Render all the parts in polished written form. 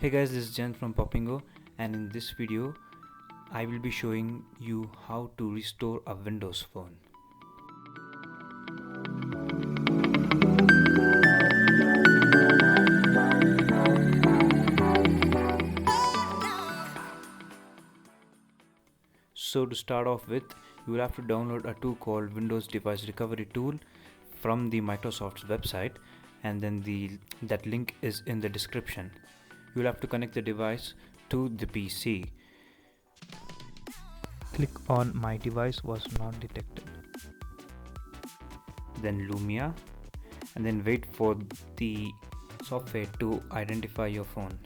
Hey guys, this is Jen from Poppingo, and in this video I will be showing you how to restore a Windows phone. So to start off with, you will have to download a tool called Windows Device Recovery Tool from the Microsoft's website, and then that link is in the description. You will have to connect the device to the PC. Click on My Device Was Not Detected, then Lumia, and then wait for the software to identify your phone.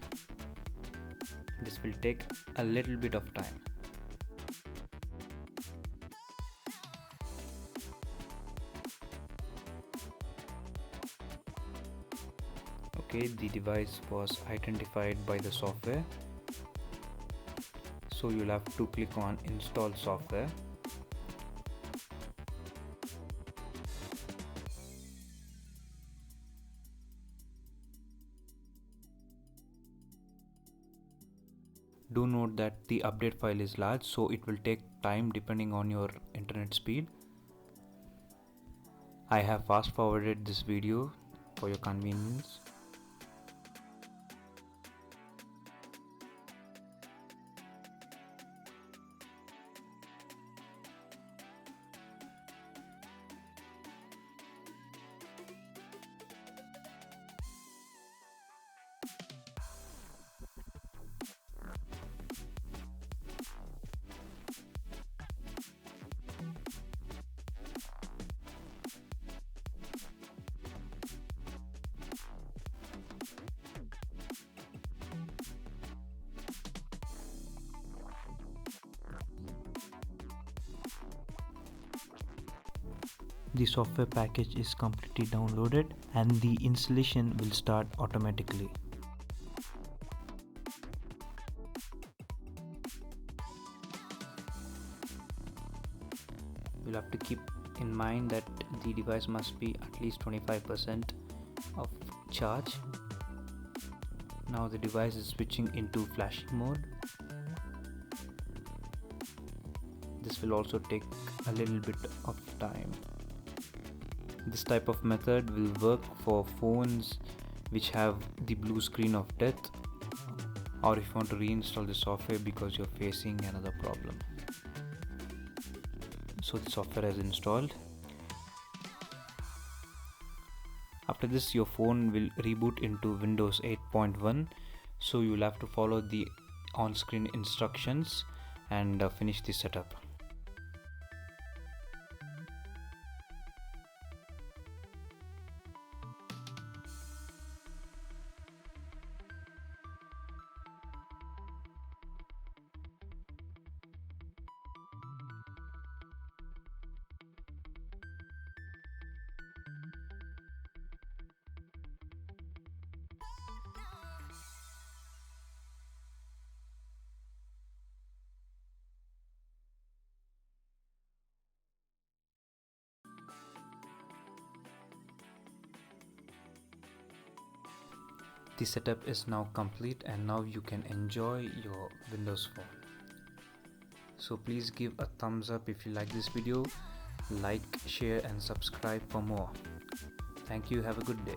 This will take a little bit of time. Okay, the device was identified by the software, so you'll have to click on Install Software. Do note that the update file is large, so it will take time depending on your internet speed. I have fast forwarded this video for your convenience. The software package is completely downloaded and the installation will start automatically. You'll have to keep in mind that the device must be at least 25% of charge. Now the device is switching into flashing mode. This will also take a little bit of time. This type of method will work for phones which have the blue screen of death, or if you want to reinstall the software because you're facing another problem. So the software is installed. After this, your phone will reboot into Windows 8.1, so you'll have to follow the on-screen instructions and finish the setup. The setup is now complete and now you can enjoy your Windows phone. So please give a thumbs up if you like this video, like, share and subscribe for more. Thank you, have a good day.